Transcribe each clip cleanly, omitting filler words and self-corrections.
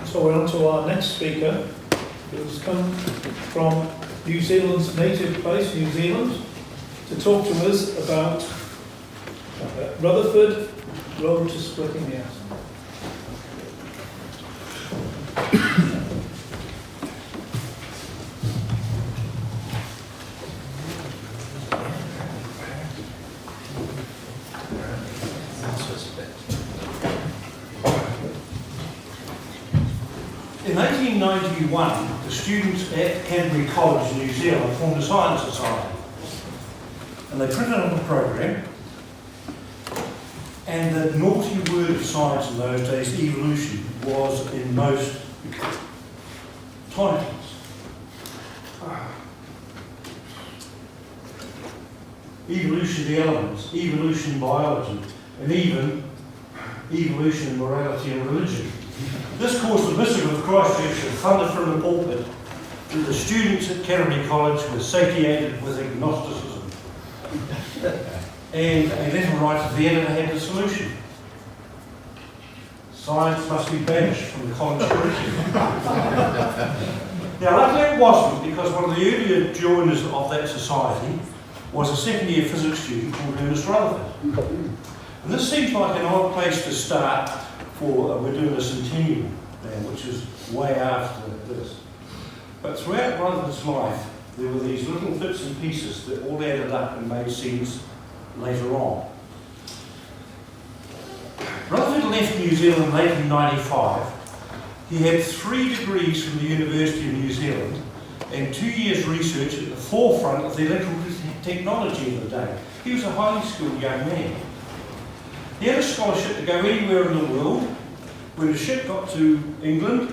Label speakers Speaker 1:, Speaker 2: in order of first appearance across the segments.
Speaker 1: So we're on to our next speaker, who's come from New Zealand's native place, New Zealand, to talk to us about Rutherford Road to Splitting the Atom.
Speaker 2: In 1891, the students at Centenary College in New Zealand formed a science society, and they printed up a program, and the naughty word of science in those days, evolution, was in most titles. Evolution of the elements, evolution biology, and even evolution in morality and religion. This caused the Bishop of Christchurch to thunder from the pulpit that the students at Centenary College were satiated with agnosticism. And a letter right at the editor had the solution. Science must be banished from the college curriculum. Now, luckily it wasn't, because one of the earlier joiners of that society was a second-year physics student called Ernest Rutherford. And this seems like an odd place to start for, we're doing a centennial now, which is way after this. But throughout Rutherford's life, there were these little bits and pieces that all added up and made sense later on. Rutherford left New Zealand in 1895. He had 3 degrees from the University of New Zealand and 2 years research at the forefront of the electrical technology of the day. He was a highly skilled young man. He had a scholarship to go anywhere in the world. When the ship got to England,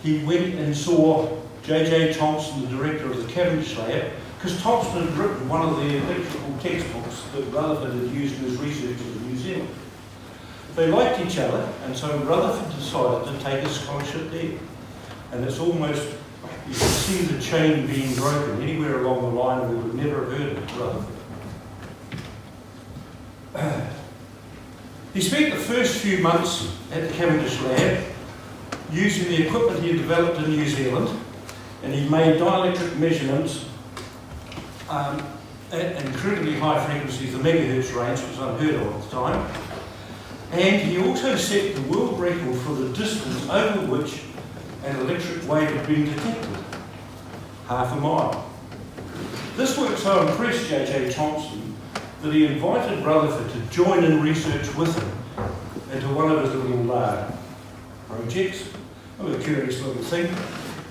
Speaker 2: he went and saw J.J. Thomson, the director of the Cavendish lab, because Thomson had written one of the electrical textbooks that Rutherford had used in his research in New Zealand. They liked each other, and so Rutherford decided to take his scholarship there. And it's almost, you can see the chain being broken. Anywhere along the line, we would never have heard of Rutherford. He spent the first few months at the Cavendish lab using the equipment he had developed in New Zealand, and he made dielectric measurements at incredibly high frequencies, the megahertz range, which was unheard of at the time. And he also set the world record for the distance over which an electric wave had been detected, 1/2 a mile. This work so impressed J.J. Thomson that he invited Rutherford to join in research with him into one of his little projects. A curious little thing.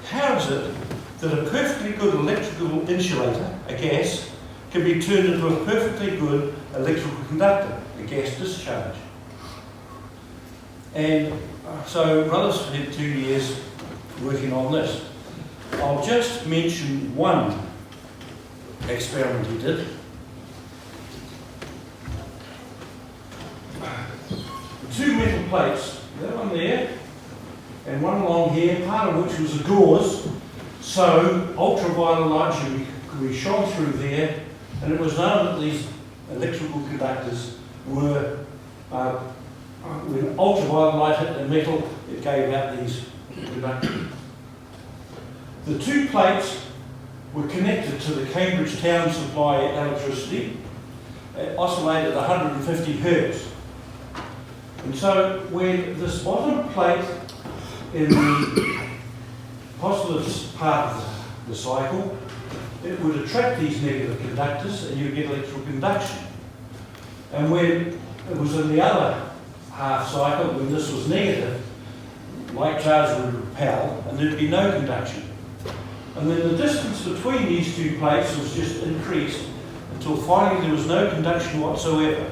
Speaker 2: How is it that a perfectly good electrical insulator, a gas, can be turned into a perfectly good electrical conductor, a gas discharge? And so Rutherford had 2 years working on this. I'll just mention one experiment he did. 2 metal plates, that one there, and one along here, part of which was a gauze, so ultraviolet light could be shone through there, and it was known that these electrical conductors were, when ultraviolet light hit the metal, it gave out these conductors. The 2 plates were connected to the Cambridge town supply electricity, oscillated at 150 hertz. And so when this bottom plate in the positive part of the cycle, it would attract these negative conductors and you get electrical conduction. And when it was in the other half cycle, when this was negative, like charge would repel and there'd be no conduction. And then the distance between these 2 plates was just increased until finally there was no conduction whatsoever.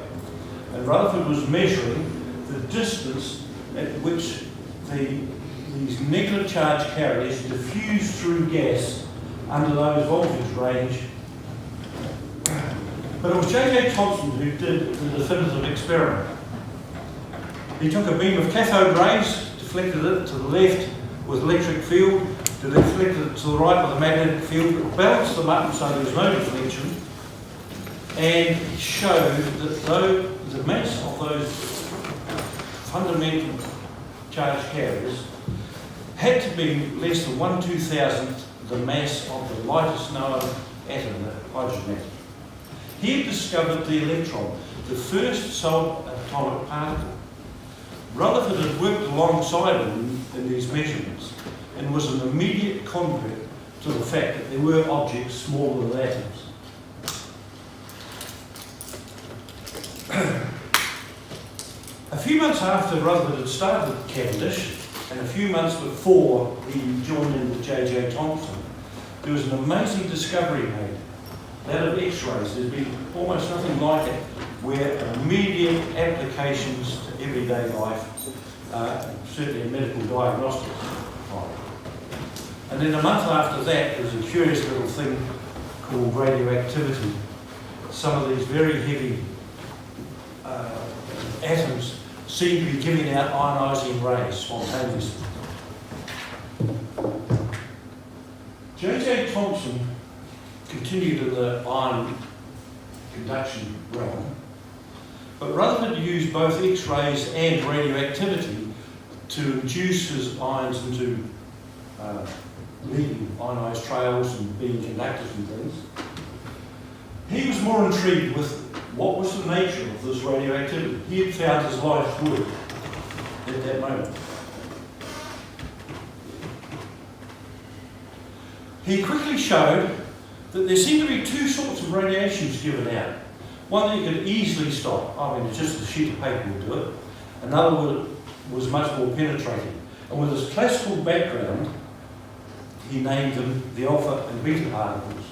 Speaker 2: And Rutherford was measuring the distance at which these negative charge carriers diffuse through gas under those voltage range. But it was J.J. Thomson who did the definitive experiment. He took a beam of cathode rays, deflected it to the left with electric field, deflected it to the right with a magnetic field, balanced them up so there was no deflection, and showed that though the mass of those fundamental charge carriers had to be less than 1/2000th the mass of the lightest known atom, the hydrogen atom. He had discovered the electron, the first subatomic particle. Rutherford had worked alongside him in these measurements and was an immediate convert to the fact that there were objects smaller than atoms. A few months after Rutherford had started Cavendish, and a few months before he joined in with J.J. Thomson, there was an amazing discovery made, that of X-rays. There's been almost nothing like it, where immediate applications to everyday life, certainly in medical diagnostics. And then a month after that, there was a curious little thing called radioactivity. Some of these very heavy atoms seem to be giving out ionising rays spontaneously. J.J. Thomson continued in the ion conduction realm, but Rutherford used both X-rays and radioactivity to induce his ions into leaving ionised trails and being conductors and things. He was more intrigued with what was the nature of this radioactivity. He had found his life's work at that moment. He quickly showed that there seemed to be two sorts of radiations given out. One that you could easily stop. I mean, just a sheet of paper would do it. Another was much more penetrating. And with his classical background, he named them the alpha and beta particles.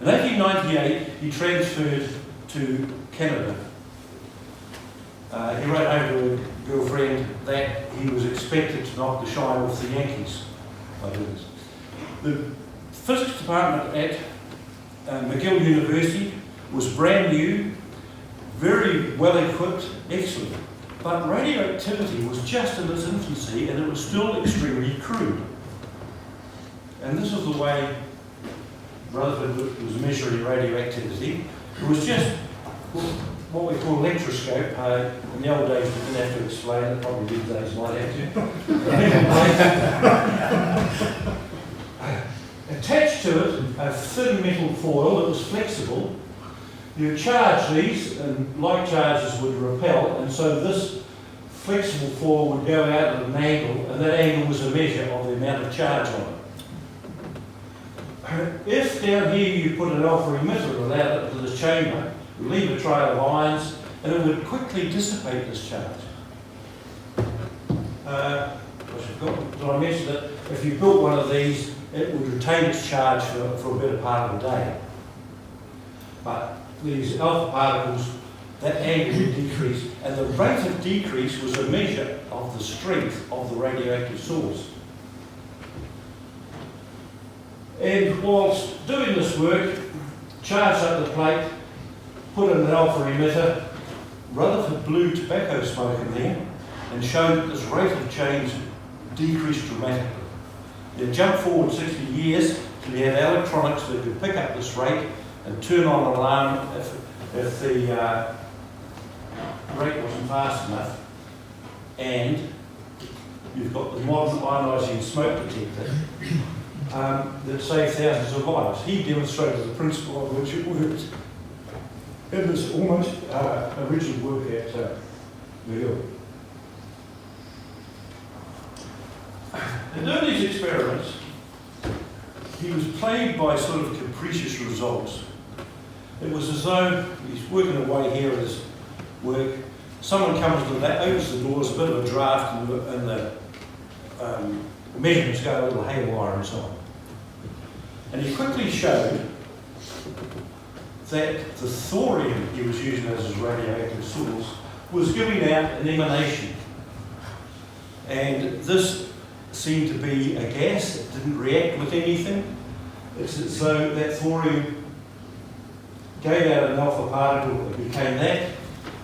Speaker 2: In 1898, he transferred to Canada. He wrote home to a girlfriend that he was expected to knock the shine off the Yankees by doing this. The physics department at McGill University was brand new, very well equipped, excellent. But radioactivity was just in its infancy and it was still extremely crude. And this is the way Rutherford was measuring radioactivity. It was just what we call electroscope. In the old days we didn't have to explain it, probably these days might have to. Attached to it, a thin metal foil that was flexible. You charge these, and like charges would repel, and so this flexible foil would go out at an angle, and that angle was a measure of the amount of charge on it. If down here you put an alpha emitter and allowed it into this chamber, it would leave a trail of ions, and it would quickly dissipate this charge. Did I mention that if you built one of these, it would retain its charge for a better part of the day. But these alpha particles, that angle would decrease, and the rate of decrease was a measure of the strength of the radioactive source. And whilst doing this work, charged up the plate, put in an alpha emitter, Rutherford blew tobacco smoke in there and showed that this rate of change decreased dramatically. You jump forward 60 years till you had electronics that could pick up this rate and turn on an alarm if the rate wasn't fast enough. And you've got the modern ionising smoke detector that saved thousands of lives. He demonstrated the principle of which it worked in this almost original work at McGill. In doing these experiments, he was plagued by sort of capricious results. It was as though he's working away here at his work, someone comes to that, opens the doors, a bit of a draft, and the measurements go a little haywire and so on. And he quickly showed that the thorium he was using as his radioactive source was giving out an emanation. And this seemed to be a gas, it didn't react with anything. It's as though that thorium gave out an alpha particle, it became that,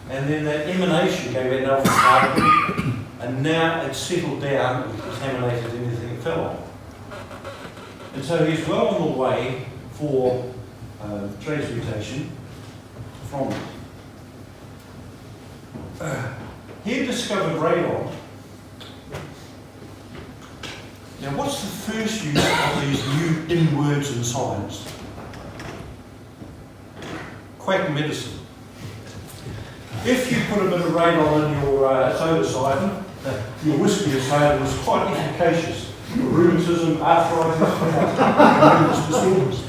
Speaker 2: and then that emanation gave out an alpha particle, and now it's settled down and contaminated anything it fell on. And so he's well on the way for transmutation from it. he discovered radon. Now, what's the first use of these new in words in science? Quack medicine. If you put a bit of radon in your soda siphon, your whiskey or soda was quite efficacious for rheumatism, arthritis, disorders.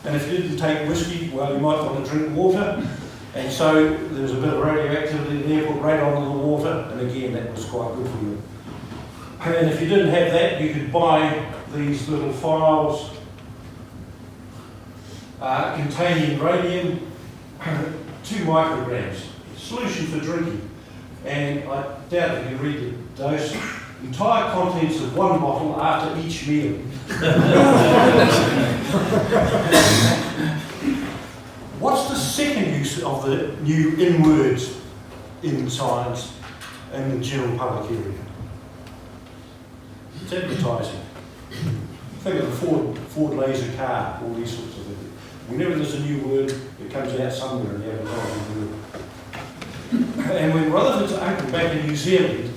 Speaker 2: And if you didn't take whiskey, well, you might want to drink water. And so there was a bit of radioactivity there, put radon in the water, and again, that was quite good for you. And if you didn't have that, you could buy these little phials containing radium, 2 micrograms, solution for drinking. And I doubt if you read the dose, entire contents of 1 bottle after each meal. What's the second use of the new in words in science and the general public area? It's advertising. Think of the Ford laser car, all these sorts of things. Whenever there's a new word, it comes out somewhere in the advertising word. And when Rutherford's uncle back in New Zealand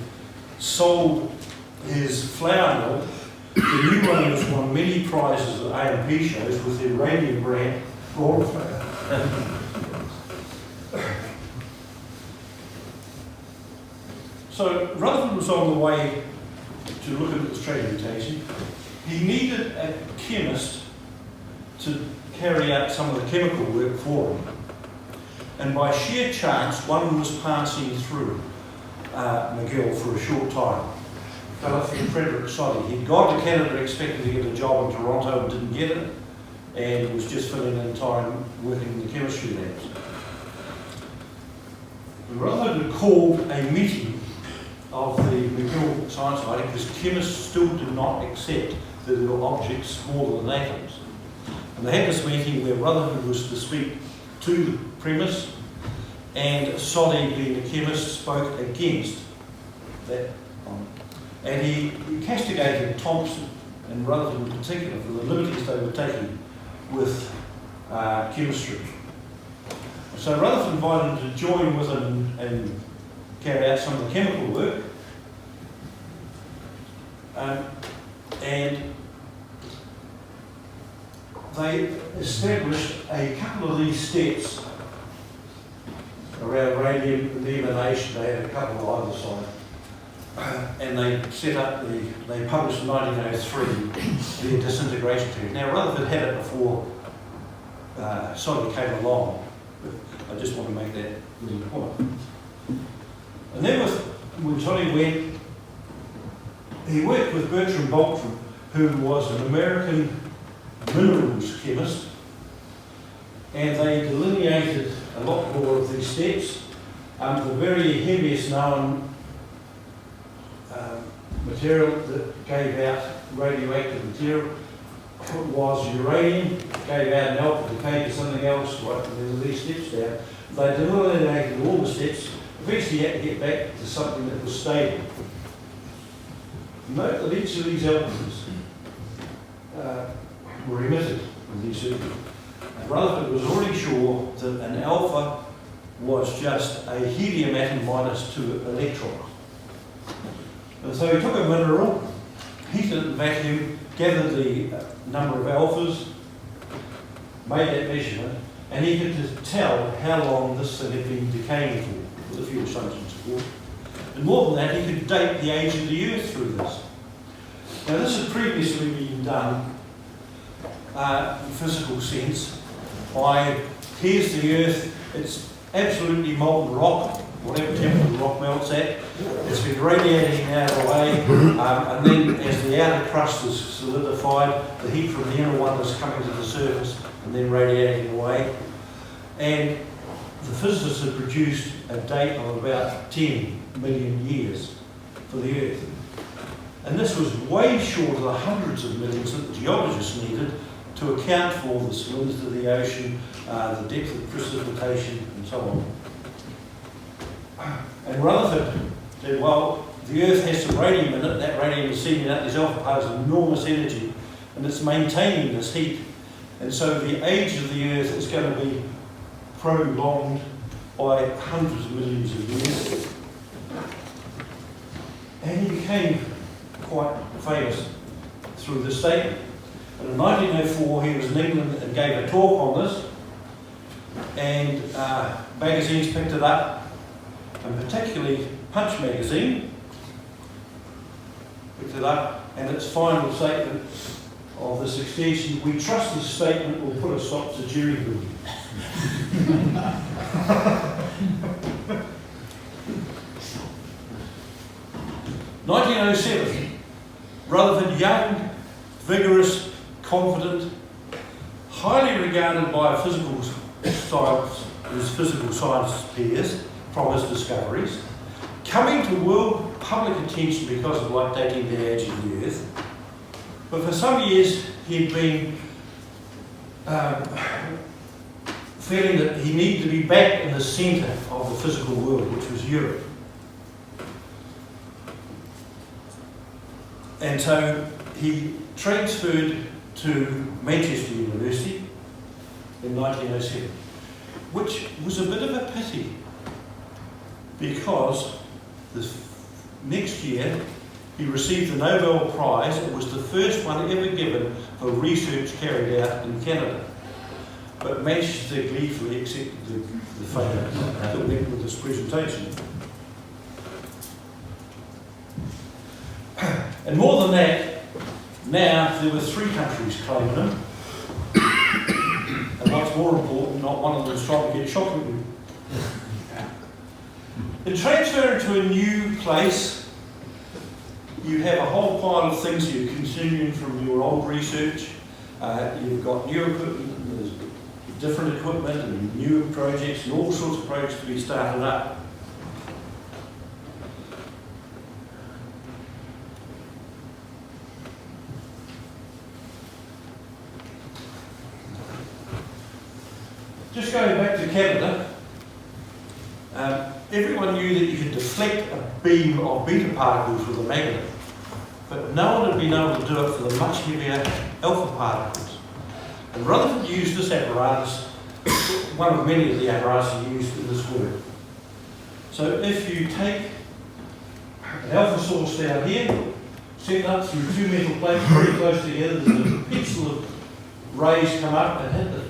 Speaker 2: sold his flour mill, the new runners won many prizes at A&P shows with their radium brand raw flour. So Rutherford was on the way to look at his transmutation. He needed a chemist to carry out some of the chemical work for him. And by sheer chance, one was passing through McGill for a short time. A fellow from Frederick Soddy. He'd gone to Canada expecting to get a job in Toronto and didn't get it, and was just filling in time working in the chemistry labs. Rutherford had called a meeting of the McGill Science Society because chemists still did not accept that there were objects smaller than atoms. And they had this meeting where Rutherford was to speak to the premise, and Soddy, being a chemist, spoke against that. And he castigated Thompson and Rutherford in particular for the liberties they were taking with chemistry. So Rutherford invited him to join with him and carry out some of the chemical work. And they established a couple of these steps around radium deamination. They had a couple on either side. And they set up they published in 1903 the disintegration theory. Now Rutherford had it before Soddy came along, but I just want to make that little point. And then when Soddy went, he worked with Bertram Boltram, who was an American minerals chemist, and they delineated a lot more of these steps. The very heaviest known material that gave out radioactive material was uranium, gave out an alpha decay to something else, right, and then these steps down. They delineated all the steps. Eventually you had to get back to something that was stable. Note that each of these elements were emitted with these circuits. Rutherford was already sure that an alpha was just a helium atom minus 2 electrons. And so he took a mineral, heated it in vacuum, gathered the number of alphas, made that measurement, and he could tell how long this thing had been decaying for, with a few assumptions, of course. And more than that, he could date the age of the Earth through this. Now this had previously been done in physical sense by, here's the Earth, it's absolutely molten rock, whatever temperature the rock melts at. It's been radiating out of the way, and then as the outer crust is solidified, the heat from the inner one is coming to the surface and then radiating away. And the physicists had produced a date of about 10 million years for the Earth. And this was way short of the hundreds of millions that the geologists needed to account for the salinity of the ocean, the depth of precipitation, and so on. And Rutherford said, well, the Earth has some radium in it, that radium is sending out these alpha particles, enormous energy, and it's maintaining this heat. And so the age of the Earth is going to be prolonged by hundreds of millions of years. And he became quite famous through this statement. And in 1904, he was in England and gave a talk on this, and magazines picked it up, and particularly Punch magazine picked it up, and its final statement of this extension: "We trust this statement will put a stop to jury building." 1907, Rutherford, young, vigorous, confident, highly regarded by his physical science peers from his discoveries, coming to world public attention because of like dating the age of the Earth. But for some years he had been feeling that he needed to be back in the centre of the physical world, which was Europe. And so he transferred to Manchester University in 1907, which was a bit of a pity, because this next year he received the Nobel Prize. It was the first one ever given for research carried out in Canada. But Manchester gleefully accepted the fame that went with this presentation. And more than that, now there were 3 countries claiming him. And what's more important, not one of them's trying to get shocking. In transferring to a new place, you have a whole pile of things you're continuing from your old research. You've got new equipment, there's different equipment and new projects and all sorts of projects to be started up. Just going back to Canada, everyone knew that you could deflect a beam of beta particles with a magnet, but no one had been able to do it for the much heavier alpha particles. And Rutherford used this apparatus, one of many of the apparatus he used in this work. So if you take an alpha source down here, set it up through 2 metal plates very close together, there's a pencil of rays come up and hit the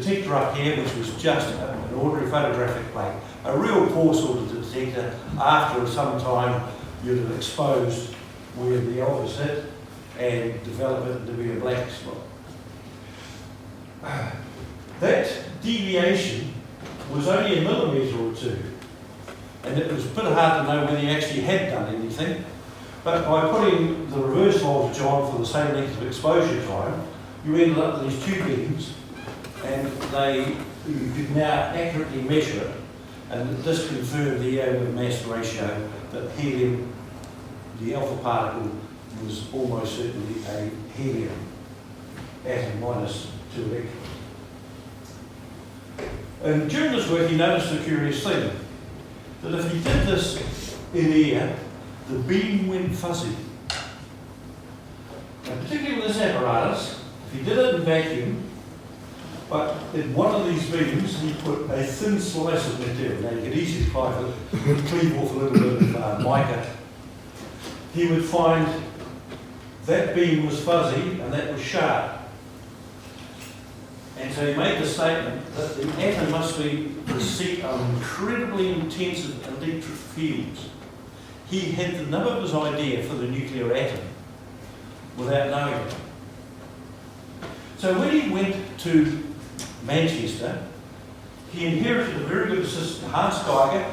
Speaker 2: detector up here, which was just an ordinary photographic plate. A real poor sort of detector. After some time, you'd have exposed where the alphas hit and develop it to be a black spot. That deviation was only a millimetre or 2, and it was a bit hard to know whether you actually had done anything. But by putting the reverse voltage on for the same length of exposure time, you ended up with these 2 beams, and you could now accurately measure it, and this confirmed the atom mass ratio that helium, the alpha particle, was almost certainly a helium atom minus 2 electrons. And during this work he noticed a curious thing, that if he did this in air, the beam went fuzzy. And particularly with this apparatus, if he did it in vacuum, but in one of these beams, he put a thin slice of material. Now you could easily cleave off a little bit of mica. He would find that beam was fuzzy and that was sharp. And so he made the statement that the atom must be the seat of incredibly intensive electric fields. He had the nub of his idea for the nuclear atom without knowing it. So when he went to Manchester, he inherited a very good assistant, Hans Geiger,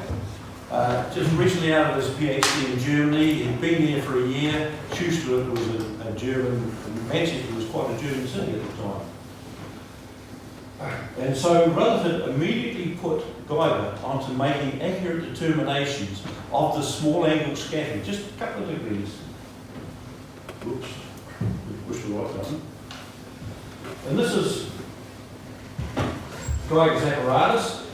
Speaker 2: just recently out of his PhD in Germany. He'd been there for a year. Schuster was a German, Manchester was quite a German city at the time. And so Rutherford immediately put Geiger onto making accurate determinations of the small angle scattering, just a couple of degrees. Whoops, push the right button. And this is Geiger's apparatus,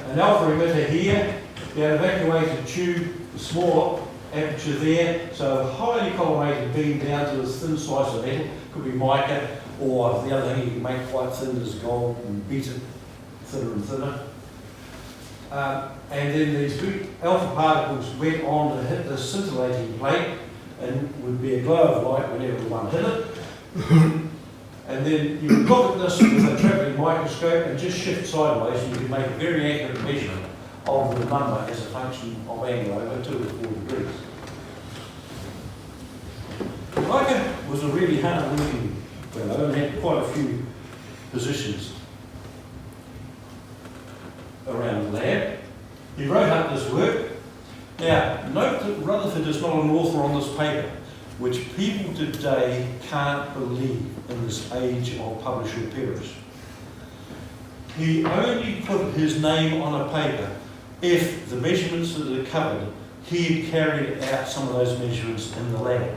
Speaker 2: an alpha emitter here, the evacuated tube, the small aperture there, so a highly collimated beam down to this thin slice of metal, could be mica, or the other thing you can make quite thin is gold and beat it thinner and thinner. And then these big alpha particles went on to hit the scintillating plate and would be a glow of light whenever one hit it. And then you would look at this with a travelling microscope and just shift sideways and you can make a very accurate measurement of the number as a function of angle over 2 or 4 degrees. Geiger was a really hard-working fellow and had quite a few positions around the lab. He wrote up this work. Now, note that Rutherford is not an author on this paper, which people today can't believe in this age of publisher perish. He only put his name on a paper if the measurements that are covered, he had carried out some of those measurements in the lab.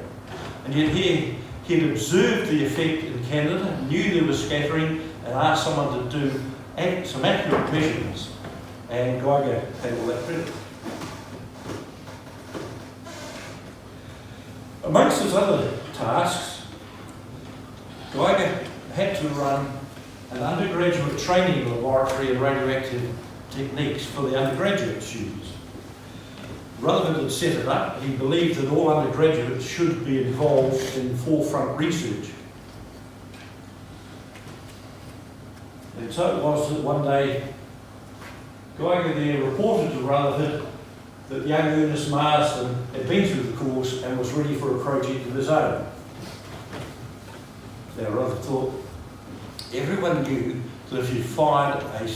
Speaker 2: And yet he had observed the effect in Canada, knew there was scattering, and asked someone to do some accurate measurements. And Geiger had all that credit. Amongst his other tasks, Geiger had to run an undergraduate training laboratory in radioactive techniques for the undergraduate students. Rutherford had set it up. He believed that all undergraduates should be involved in forefront research. And so it was that one day, Geiger there reported to Rutherford that young Ernest Marsden had been through the course and was ready for a project of his own. Now Rutherford thought, everyone knew that if you fired a